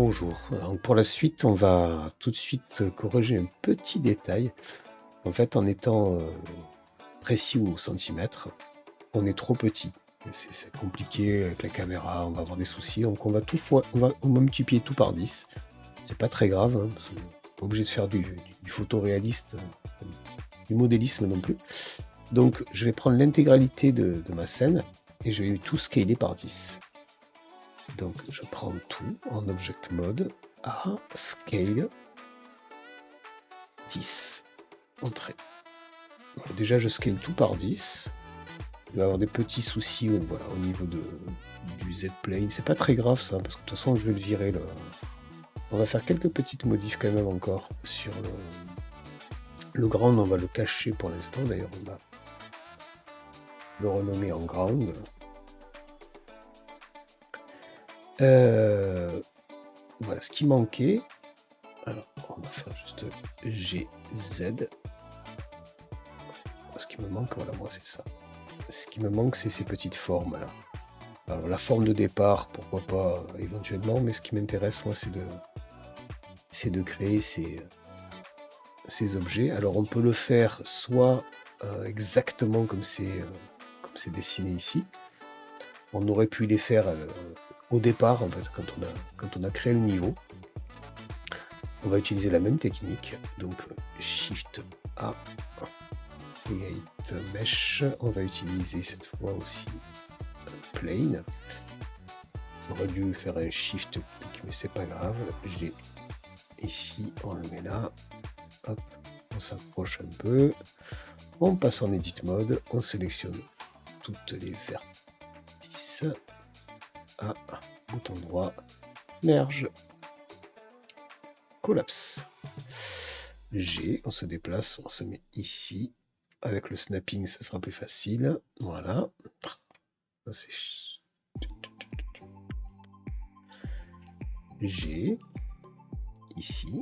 Bonjour. Alors, pour la suite, on va tout de suite corriger un petit détail. En fait, en étant précis au centimètre, on est trop petit. C'est compliqué avec la caméra, on va avoir des soucis. Donc on va multiplier tout par 10. C'est pas très grave, hein, parce qu'on n'est pas obligé de faire du photoréaliste, du modélisme non plus. Donc je vais prendre l'intégralité de ma scène et je vais tout scaler par 10. Donc je prends tout en Object Mode, à Scale, 10, entrée. Donc, déjà je scale tout par 10. Il va y avoir des petits soucis voilà, au niveau du Z-Plane. C'est pas très grave ça, parce que de toute façon je vais le virer. On va faire quelques petites modifs quand même encore sur le ground. On va le cacher pour l'instant. D'ailleurs on va le renommer en ground. Voilà ce qui manquait. Alors, on va faire juste GZ. Ce qui me manque, voilà, moi c'est ça. Ce qui me manque, c'est ces petites formes là. Alors, la forme de départ, pourquoi pas éventuellement, mais ce qui m'intéresse, moi, c'est de créer ces objets. Alors, on peut le faire soit exactement comme c'est dessiné ici. On aurait pu les faire au départ, en fait, quand on a créé le niveau. On va utiliser la même technique, donc Shift A, Create Mesh. On va utiliser cette fois aussi Plane. On aurait dû faire un Shift clic, mais c'est pas grave. J'ai ici, on le met là. Hop, on s'approche un peu. On passe en Edit Mode. On sélectionne toutes les vertices. A, bouton droit, merge. Collapse. G, on se déplace, on se met ici. Avec le snapping, ce sera plus facile. Voilà. Ça, c'est G. Ici.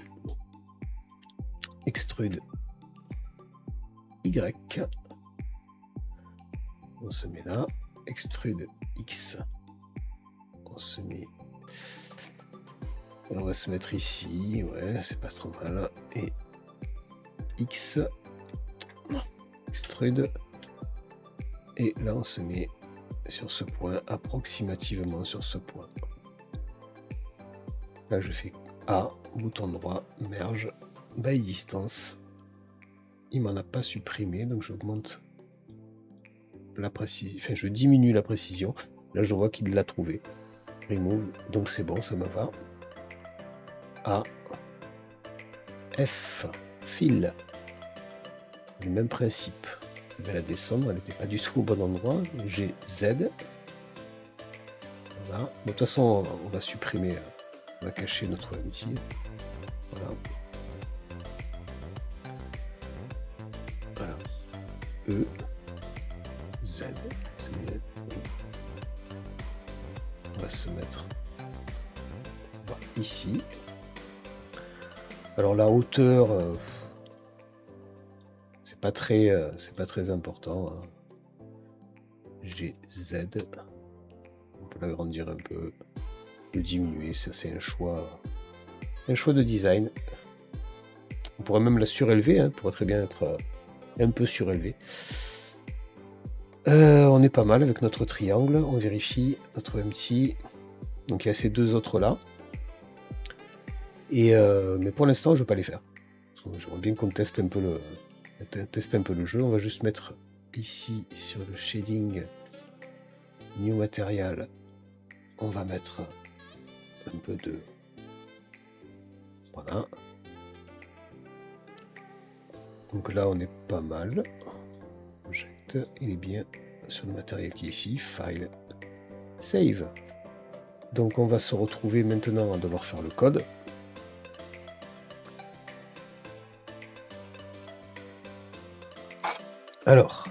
Extrude Y. On se met là. Extrude X. On se met... On va se mettre ici, ouais, c'est pas trop mal. Et X, extrude. Et là, on se met sur ce point, approximativement sur ce point. Là, je fais A, bouton droit, merge, by distance. Il m'en a pas supprimé, donc j'augmente la précision, enfin, je diminue la précision. Là, je vois qu'il l'a trouvé. Remove, donc c'est bon, ça me va. A, F, fil, le même principe. Je vais la descendre, elle n'était pas du tout au bon endroit. J'ai Z. Voilà. De toute façon, on va supprimer, on va cacher notre outil. Voilà. Voilà. E, Z. On va se mettre ici. Alors la hauteur, c'est pas très important. Hein. J'ai Z. On peut l'agrandir un peu, le diminuer. Ça c'est un choix de design. On pourrait même la surélever. Hein, pourrait très bien être un peu surélevé. On est pas mal avec notre triangle. On vérifie notre empty. Donc il y a ces deux autres là. Et mais pour l'instant, je ne vais pas les faire. J'aimerais bien qu'on teste un peu le jeu. On va juste mettre ici sur le shading New Material. On va mettre un peu de... Voilà. Donc là, on est pas mal. Object, il est bien sur le matériel qui est ici. File, Save. Donc on va se retrouver maintenant à devoir faire le code. Alors,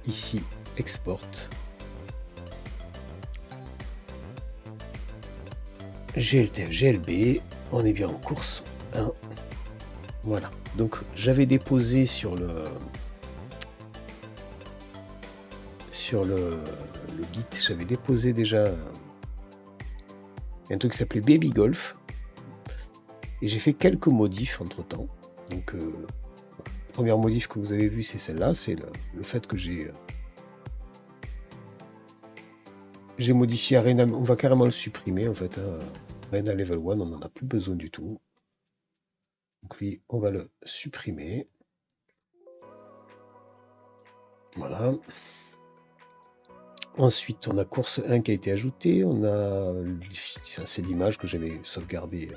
ici, export. GLTF, GLB, on est bien en course 1. Voilà. Donc j'avais déposé sur le Git, j'avais déposé déjà un truc qui s'appelait Baby Golf. Et j'ai fait quelques modifs entre temps. Donc, la première modif que vous avez vue, c'est celle-là, c'est le fait que j'ai modifié Arena. On va carrément le supprimer en fait. Arena Level 1, on n'en a plus besoin du tout. Donc oui, on va le supprimer. Voilà. Ensuite, on a course 1 qui a été ajoutée. On a, c'est l'image que j'avais sauvegardée.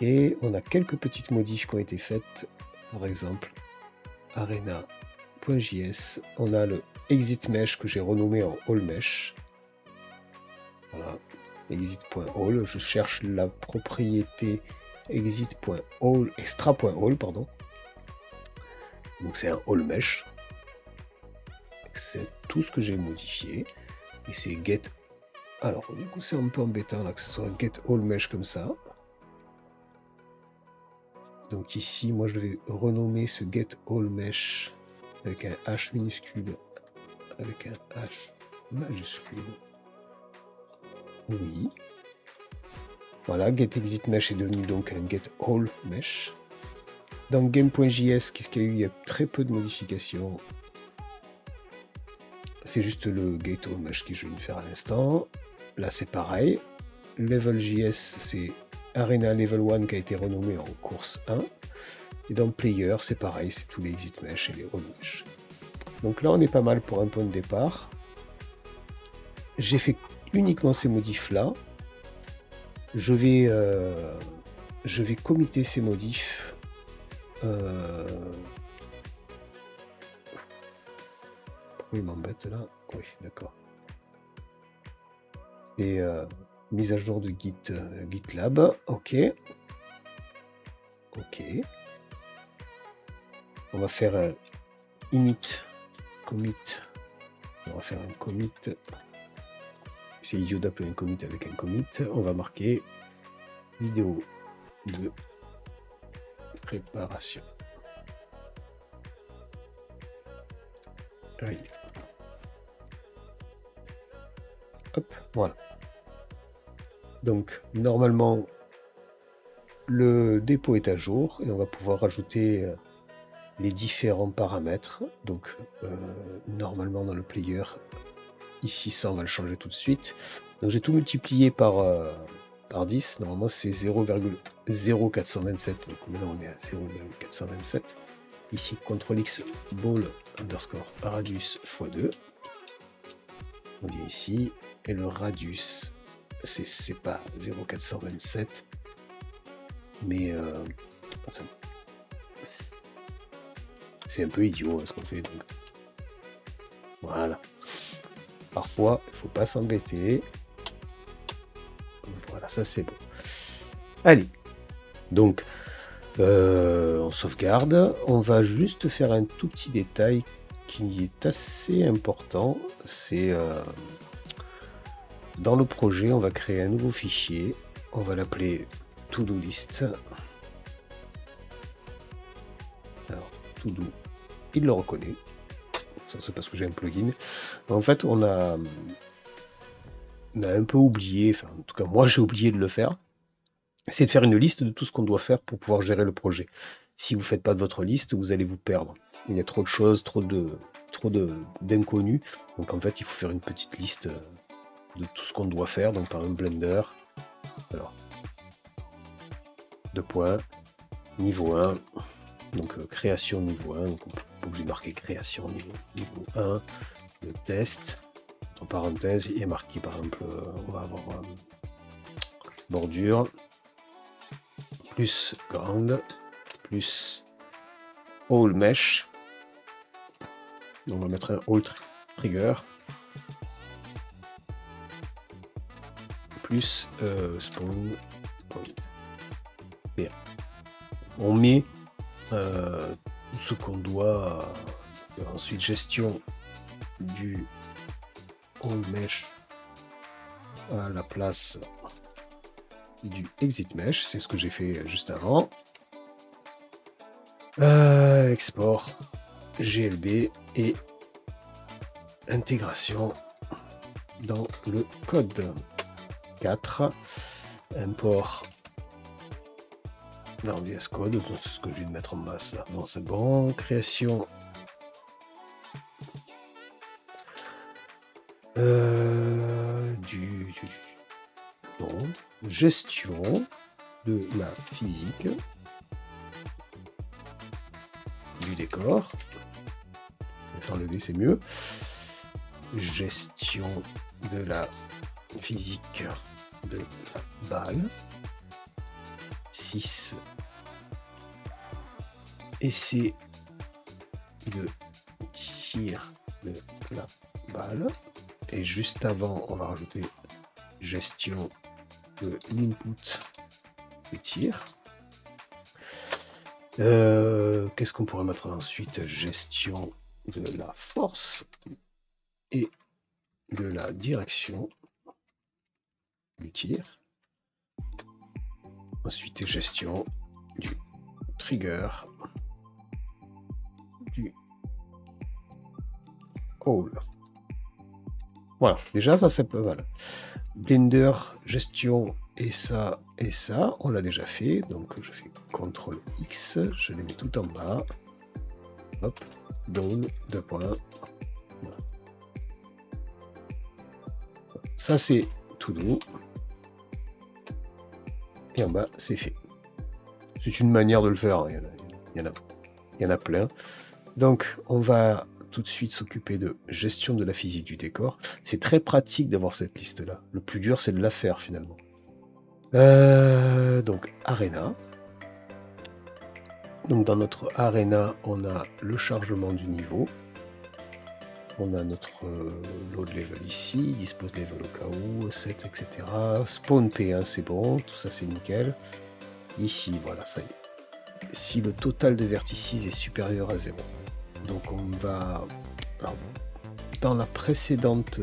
Et on a quelques petites modifs qui ont été faites. Par exemple, arena.js. On a le exit mesh que j'ai renommé en all mesh. Voilà, exit.all. Je cherche la propriété exit.all, extra.all, pardon. Donc c'est un all mesh. C'est tout ce que j'ai modifié. Et c'est get. Alors, du coup, c'est un peu embêtant là que ce soit get all mesh comme ça. Donc ici, moi, je vais renommer ce get all mesh avec un H minuscule, avec un H majuscule. Oui. Voilà, get exit mesh est devenu donc un get all mesh. Dans game.js, qu'est-ce qu'il y a eu? Il y a très peu de modifications. C'est juste le get all mesh que je viens de faire à l'instant. Là, c'est pareil. Level.js, c'est Arena Level 1 qui a été renommé en course 1. Et dans Player, c'est pareil, c'est tous les exit mesh et les all mesh. Donc là, on est pas mal pour un point de départ. J'ai fait uniquement ces modifs-là. Je vais committer ces modifs. Pourquoi il m'embête là? Oui, d'accord. C'est mise à jour de GitLab. Ok. Ok. On va faire un init commit. On va faire un commit. C'est idiot d'appeler un commit avec un commit. On va marquer vidéo de préparation. Oui. Hop, voilà. Donc, normalement, le dépôt est à jour et on va pouvoir rajouter les différents paramètres. Donc, normalement, dans le player, ici, ça, on va le changer tout de suite. Donc, j'ai tout multiplié par 10. Normalement, c'est 0,0427. Donc, maintenant, on est à 0,427. Ici, CTRL-X, ball underscore radius x2. On vient ici. Et le radius, c'est pas 0,427. Mais c'est un peu idiot hein, ce qu'on fait. Donc. Voilà. Parfois, il ne faut pas s'embêter. Voilà, ça c'est bon. Allez. Donc, on sauvegarde. On va juste faire un tout petit détail qui est assez important. C'est dans le projet, on va créer un nouveau fichier. On va l'appeler to-do list. Alors, to-do, il le reconnaît. Ça, c'est parce que j'ai un plugin. En fait, on a un peu oublié, enfin, en tout cas, moi, j'ai oublié de le faire. C'est de faire une liste de tout ce qu'on doit faire pour pouvoir gérer le projet. Si vous ne faites pas de votre liste, vous allez vous perdre. Il y a trop de choses, trop d'inconnus. Donc, en fait, il faut faire une petite liste de tout ce qu'on doit faire. Donc, par exemple, Blender. Alors, 2 points. Niveau 1. Donc, création niveau 1. Donc, on peut obligé de marquer création niveau 1. Le test. En parenthèse, il est marqué, par exemple, on va avoir bordure. Plus ground. Plus all mesh. On va mettre un all trigger. Plus spawn point. Bien. On met tout ce qu'on doit. Ensuite, gestion du all mesh à la place du exit mesh. C'est ce que j'ai fait juste avant. Export GLB et intégration dans le code 4. Import dans VS Code, donc c'est ce que je viens de mettre en masse là. Non, c'est bon. Création. Non. Gestion de la physique du décor. Sans le D, c'est mieux. Gestion de la physique de la balle. 6. Essai de tir de la balle. Et juste avant, on va rajouter gestion de l'input de tir. Qu'est-ce qu'on pourrait mettre ensuite? Gestion de la force et de la direction du tir. Ensuite, gestion du trigger du hole. Voilà, déjà ça c'est pas mal. Blender, gestion et ça, on l'a déjà fait. Donc je fais CTRL X, je les mets tout en bas. Hop, down, 2 points. Voilà. Ça c'est tout doux. Et en bas, c'est fait. C'est une manière de le faire. Il y en a plein. Donc, on va tout de suite s'occuper de gestion de la physique du décor. C'est très pratique d'avoir cette liste-là. Le plus dur, c'est de la faire, finalement. Donc, Arena. Donc, dans notre Arena, on a le chargement du niveau. On a notre load level ici, dispose level au cas où, set, etc. Spawn P1, c'est bon, tout ça c'est nickel. Ici, voilà, ça y est. Si le total de vertices est supérieur à 0. Donc on va... Alors, dans la précédente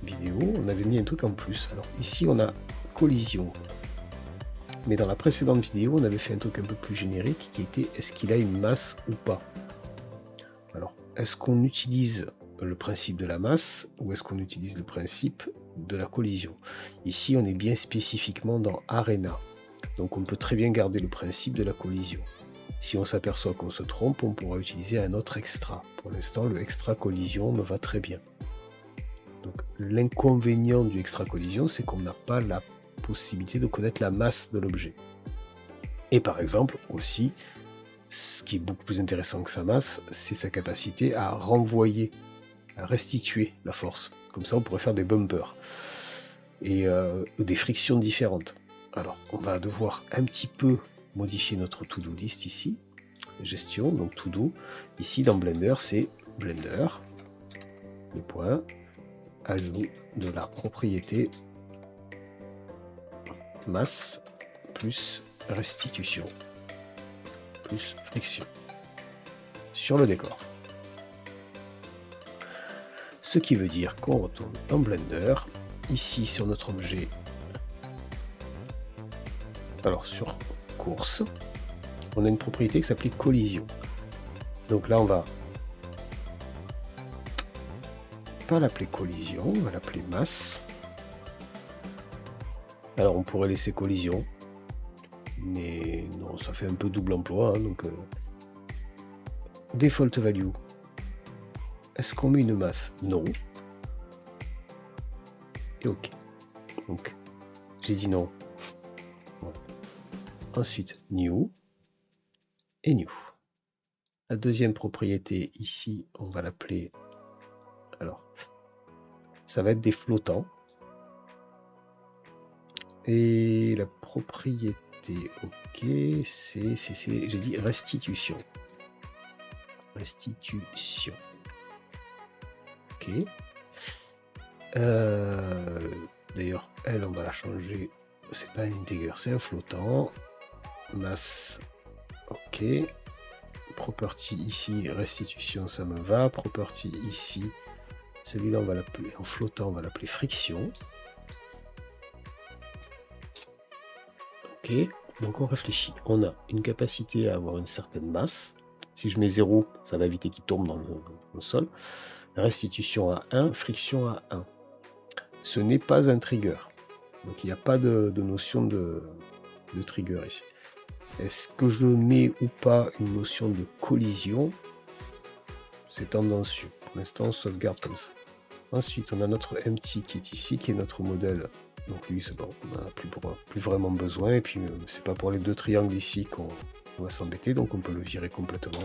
vidéo, on avait mis un truc en plus. Alors ici, on a collision. Mais dans la précédente vidéo, on avait fait un truc un peu plus générique qui était est-ce qu'il a une masse ou pas. Alors, est-ce qu'on utilise le principe de la masse ou est-ce qu'on utilise le principe de la collision? Ici, on est bien spécifiquement dans Arena. Donc, on peut très bien garder le principe de la collision. Si on s'aperçoit qu'on se trompe, on pourra utiliser un autre extra. Pour l'instant, le extra collision me va très bien. Donc, l'inconvénient du extra collision, c'est qu'on n'a pas la possibilité de connaître la masse de l'objet. Et par exemple, aussi, ce qui est beaucoup plus intéressant que sa masse, c'est sa capacité à renvoyer, à restituer la force. Comme ça, on pourrait faire des bumpers et des frictions différentes. Alors, on va devoir un petit peu modifier notre to-do list ici. Gestion, donc to-do. Ici, dans Blender, c'est Blender. Le point. Ajout de la propriété masse plus restitution plus friction sur le décor. Ce qui veut dire qu'on retourne dans Blender, ici sur notre objet, alors sur course, on a une propriété qui s'appelle collision. Donc là on va pas l'appeler collision, on va l'appeler masse. Alors on pourrait laisser collision, mais non, ça fait un peu double emploi, hein, donc default value. Est-ce qu'on met une masse? Non. Et ok. Donc j'ai dit non. Voilà. Ensuite new et new. La deuxième propriété ici, on va l'appeler, alors ça va être des flottants. Et la propriété, ok, c'est j'ai dit restitution. Restitution. Ok. D'ailleurs, elle, on va la changer. C'est pas un integer, c'est un flottant. Masse. Ok. Property ici, restitution, ça me va. Property ici, celui-là, on va l'appeler en flottant, on va l'appeler friction. Ok, donc on réfléchit. On a une capacité à avoir une certaine masse. Si je mets 0, ça va éviter qu'il tombe dans le sol. Restitution à 1, friction à 1. Ce n'est pas un trigger. Donc il n'y a pas de notion de de trigger ici. Est-ce que je mets ou pas une notion de collision? C'est tendancieux. Pour l'instant, on sauvegarde comme ça. Ensuite, on a notre empty qui est ici, qui est notre modèle. Donc lui, c'est bon, on n'en a plus vraiment besoin. Et puis, c'est pas pour les deux triangles ici qu'on va s'embêter, donc on peut le virer complètement.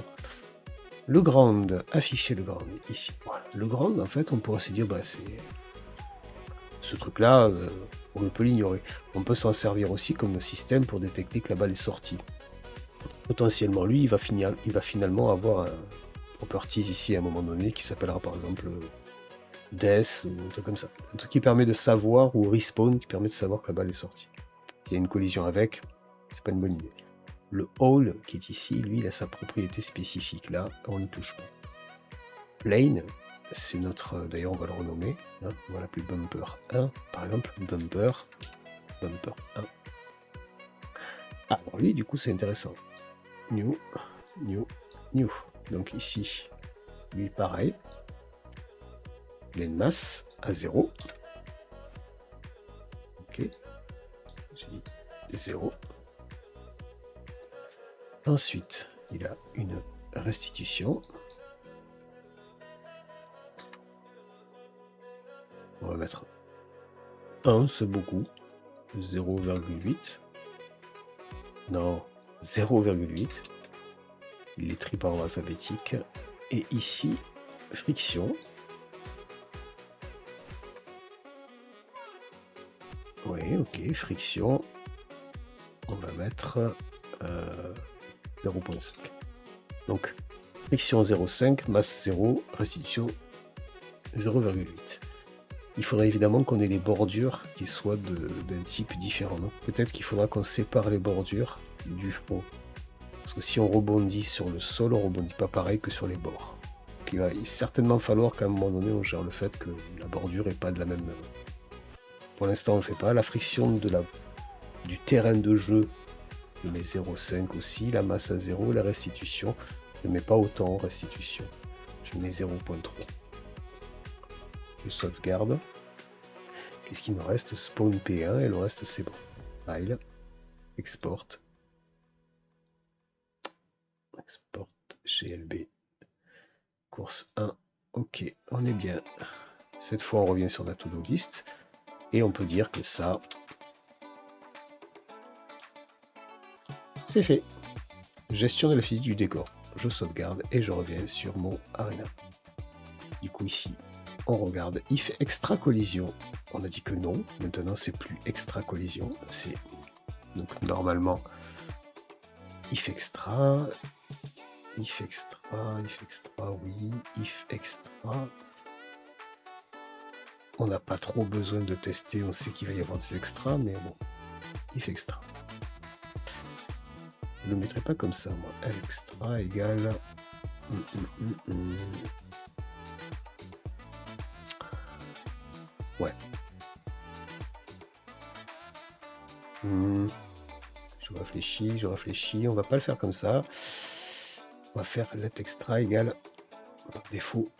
Le grand, afficher le grand, ici. Voilà. Le grand, en fait, on pourrait se dire, bah, c'est... Ce truc-là, on peut l'ignorer. On peut s'en servir aussi comme système pour détecter que la balle est sortie. Potentiellement, lui, il va finalement avoir un properties ici à un moment donné qui s'appellera par exemple death ou un truc comme ça. Un truc qui permet de savoir, ou respawn, qui permet de savoir que la balle est sortie. S'il y a une collision avec, c'est pas une bonne idée. Le hole qui est ici, lui, il a sa propriété spécifique. Là, on ne touche pas. Plane, c'est notre... D'ailleurs, on va le renommer. Hein, on va l'appeler bumper 1, par exemple. Bumper 1. Ah, alors lui, du coup, c'est intéressant. New. Donc ici, lui, pareil. Il a une masse à 0. Ok. J'ai dit 0. Ensuite, il a une restitution. On va mettre 1, c'est beaucoup. 0,8. Non, 0,8. Il les trie par ordre alphabétique. Et ici, friction. Oui, ok, friction. On va mettre 0,5. Donc, friction 0,5, masse 0, restitution 0,8. Il faudrait évidemment qu'on ait les bordures qui soient d'un type différent. Peut-être qu'il faudra qu'on sépare les bordures du fond. Parce que si on rebondit sur le sol, on ne rebondit pas pareil que sur les bords. Donc il va certainement falloir qu'à un moment donné, on gère le fait que la bordure n'est pas de la même... Pour l'instant, on ne le fait pas. La friction du terrain de jeu, je mets 0,5 aussi. La masse à 0, la restitution, je ne mets pas autant en restitution. Je mets 0,3. Je sauvegarde. Qu'est-ce qu'il me reste? Spawn P1 et le reste c'est bon. File. Export. Export GLB. Course 1. Ok, on est bien. Cette fois, on revient sur la to-do list. Et on peut dire que ça, c'est fait. Gestion de la physique du décor. Je sauvegarde et je reviens sur mon arena. Du coup, ici, on regarde if extra collision. On a dit que non. Maintenant, c'est plus extra collision. C'est donc normalement if extra, oui, if extra. On n'a pas trop besoin de tester, on sait qu'il va y avoir des extras, mais bon, if extra. Je ne le mettrai pas comme ça, moi. Extra égale... Ouais. Je réfléchis, on va pas le faire comme ça. On va faire let extra égale, par défaut,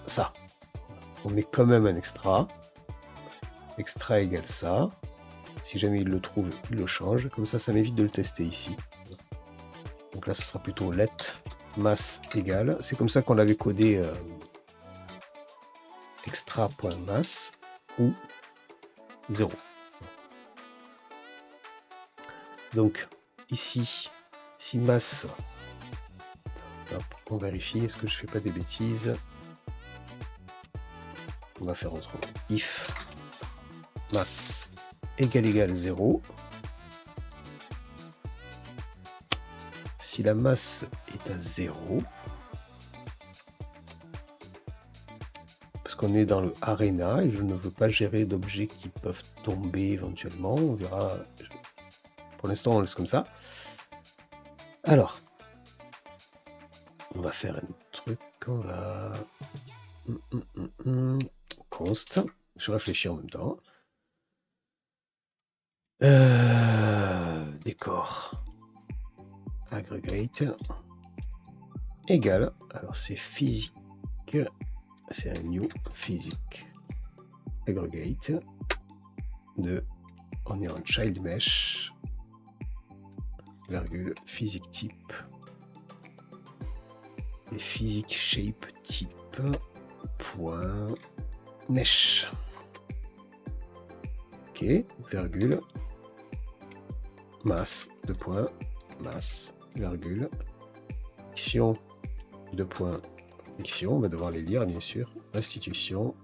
ça. On met quand même un extra. Extra égale ça. Si jamais il le trouve, il le change. Comme ça, ça m'évite de le tester ici. Donc là, ce sera plutôt let masse égale. C'est comme ça qu'on l'avait codé extra.masse ou 0. Donc ici, si masse, hop, on vérifie, est-ce que je fais pas des bêtises? On va faire autrement. If masse égale 0. Si la masse est à 0, parce qu'on est dans le arena et je ne veux pas gérer d'objets qui peuvent tomber éventuellement, on verra. Pour l'instant, on laisse comme ça. Alors, on va faire un truc, on va... Const, je réfléchis en même temps. Décor. Aggregate. Égal. Alors c'est physique. C'est un new physique. Aggregate de on est en child mesh, virgule, physique type, et physique shape type, point, mesh. Ok, virgule, masse, deux points, masse, virgule, fiction, deux points, fiction, on va devoir les lire bien sûr, restitution,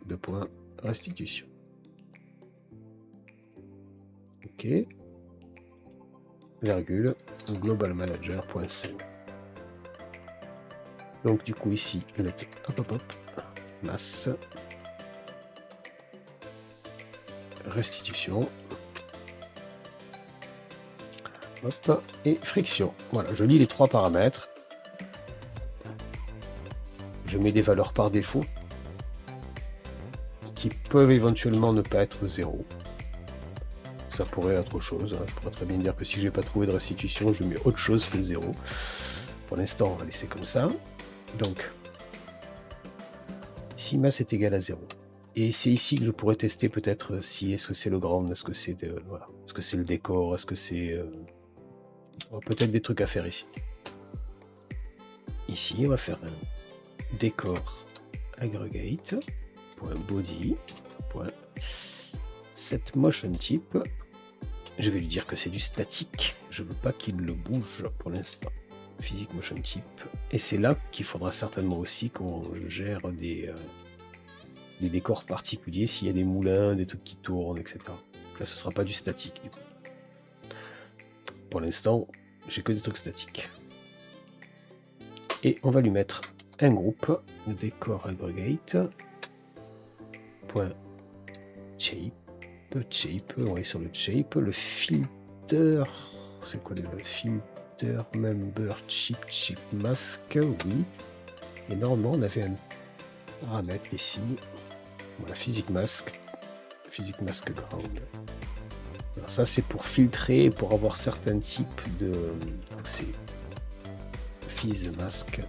deux points, restitution. Ok, virgule, global manager.send. Donc du coup ici, hop, masse, restitution, hop, et friction. Voilà, je lis les trois paramètres. Je mets des valeurs par défaut qui peuvent éventuellement ne pas être 0. Ça pourrait être autre chose. Je pourrais très bien dire que si j'ai pas trouvé de restitution, je mets autre chose que 0. Pour l'instant, on va laisser comme ça. Donc, si masse est égal à 0. Et c'est ici que je pourrais tester peut-être si est-ce que c'est le ground, est-ce que c'est voilà, est-ce que c'est le décor, est-ce que c'est peut-être des trucs à faire ici. Ici, on va faire un décor aggregate .body .set motion type. Je vais lui dire que c'est du statique. Je veux pas qu'il le bouge pour l'instant. Physique motion type. Et c'est là qu'il faudra certainement aussi qu'on gère des décors particuliers, s'il y a des moulins, des trucs qui tournent, etc. Là, ce sera pas du statique du coup. Pour l'instant, j'ai que des trucs statiques. Et on va lui mettre un groupe de décor aggregate .shape, on est sur le shape, le filter, c'est quoi le filter member chip mask, oui. Et normalement on avait un paramètre ici, voilà, physique mask ground. Alors ça c'est pour filtrer, pour avoir certains types de, c'est phys mask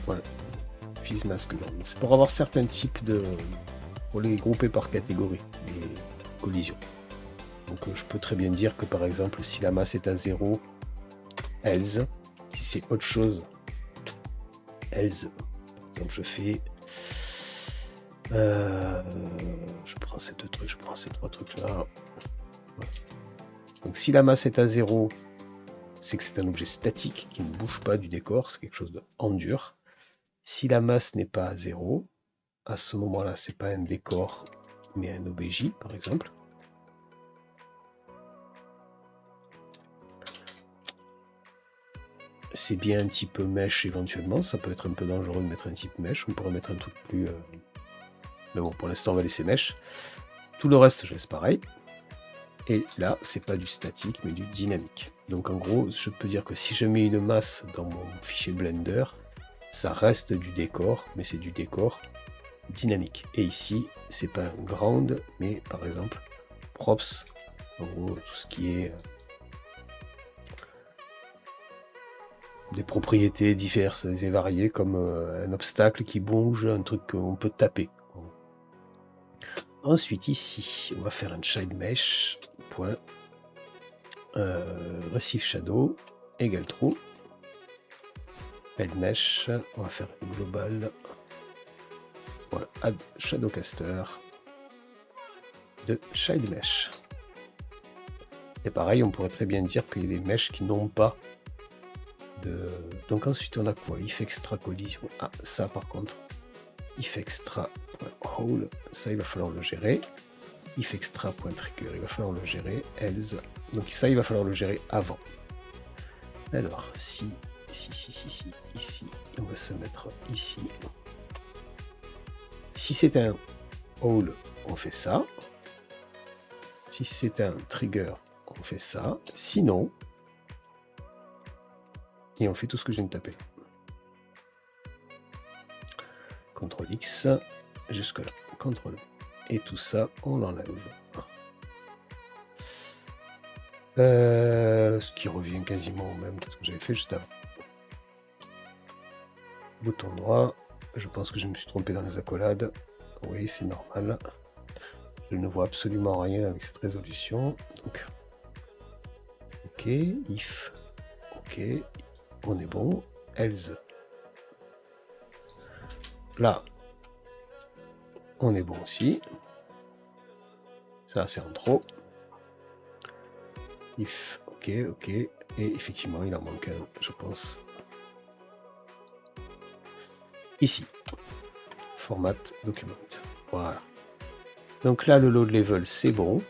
ground. C'est pour avoir certains types de, pour les grouper par catégorie, les collisions. Donc je peux très bien dire que par exemple si la masse est à 0, else, si c'est autre chose, else, par exemple je fais je prends ces deux trucs, je prends ces trois trucs là. Voilà. Donc si la masse est à 0, c'est que c'est un objet statique qui ne bouge pas du décor, c'est quelque chose de en dur. Si la masse n'est pas à 0, à ce moment-là, c'est pas un décor, mais un OBJ, par exemple. C'est bien un type mesh éventuellement, ça peut être un peu dangereux de mettre un type mesh, on pourrait mettre un truc plus... Mais bon, pour l'instant, on va laisser mesh. Tout le reste, je laisse pareil. Et là, c'est pas du statique, mais du dynamique. Donc en gros, je peux dire que si je mets une masse dans mon fichier Blender, ça reste du décor, mais c'est du décor dynamique. Et ici, c'est pas un ground, mais par exemple props, en gros tout ce qui est des propriétés diverses et variées, comme un obstacle qui bouge, un truc qu'on peut taper. Ensuite ici, on va faire un child mesh point receive shadow égale true add mesh, on va faire global add shadowcaster de child mesh. Et pareil, on pourrait très bien dire qu'il y a des meshs qui n'ont pas de... Donc ensuite on a quoi? If extra collision. Ah, ça par contre, if extra.hole, ça il va falloir le gérer. If extra.trigger, il va falloir le gérer. Else, donc ça il va falloir le gérer avant. Alors, ici, on va se mettre ici. Si c'est un hole, on fait ça. Si c'est un trigger, on fait ça. Sinon, et on fait tout ce que je viens de taper. CTRL X, jusque là. CTRL. Et tout ça, on l'enlève. Ce qui revient quasiment au même que ce que j'avais fait juste avant. Bouton droit. Je pense que je me suis trompé dans les accolades. Oui, c'est normal. Je ne vois absolument rien avec cette résolution. Donc, ok, if, ok, on est bon. Else. Là, on est bon aussi. Ça, c'est en trop. If, ok, ok. Et effectivement, il en manque un, je pense. Ici. Format document. Voilà. Donc là, le load level, c'est bon.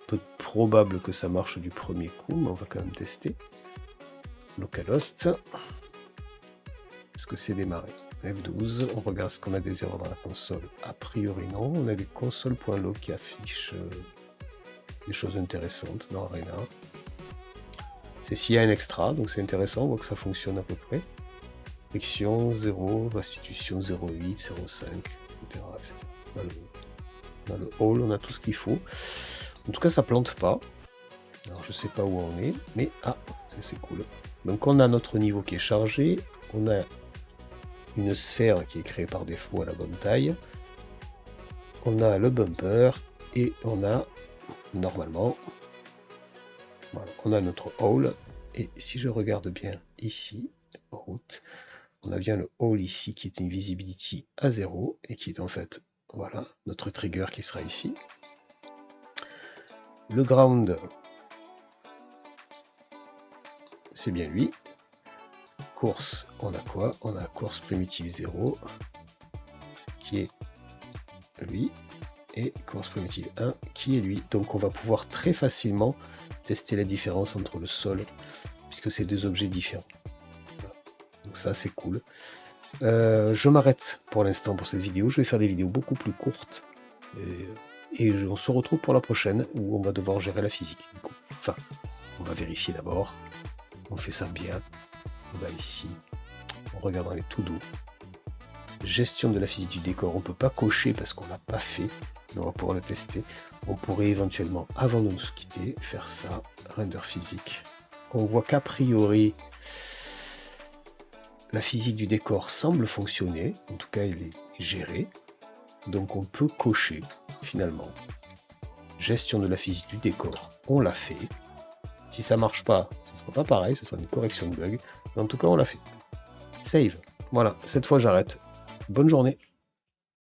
Peu probable que ça marche du premier coup, mais on va quand même tester. Localhost. Est-ce que c'est démarré? F12, on regarde ce qu'on a des erreurs dans la console. A priori non, on a des console.log qui affichent des choses intéressantes dans Arena. C'est s'il y a un extra, donc c'est intéressant, on voit que ça fonctionne à peu près. Friction 0, restitution 0.8, 0.5, etc. etc. Dans le hall, on a tout ce qu'il faut. En tout cas, ça plante pas. Alors, je sais pas où on est, mais ah, c'est cool. Donc, on a notre niveau qui est chargé. On a une sphère qui est créée par défaut à la bonne taille. On a le bumper et on a normalement, voilà, on a notre hall. Et si je regarde bien ici, route, on a bien le hall ici qui est une visibility à 0 et qui est en fait, voilà, notre trigger qui sera ici. Le ground, c'est bien lui. Course, on a quoi? On a course primitive 0 qui est lui et course primitive 1 qui est lui. Donc on va pouvoir très facilement tester la différence entre le sol puisque c'est deux objets différents. Voilà. Donc ça c'est cool. Je m'arrête pour l'instant pour cette vidéo. Je vais faire des vidéos beaucoup plus courtes et on se retrouve pour la prochaine où on va devoir gérer la physique. Du coup. Enfin, on va vérifier d'abord. On fait ça bien. On va ici, on regarde dans les to-do. Gestion de la physique du décor, on ne peut pas cocher parce qu'on ne l'a pas fait, mais on va pouvoir le tester. On pourrait éventuellement, avant de nous quitter, faire ça, render physique. On voit qu'a priori, la physique du décor semble fonctionner, en tout cas il est géré, donc on peut cocher finalement. Gestion de la physique du décor, on l'a fait. Si ça marche pas, ce ne sera pas pareil, ce sera une correction de bug. Mais en tout cas, on l'a fait. Save. Voilà, cette fois j'arrête. Bonne journée.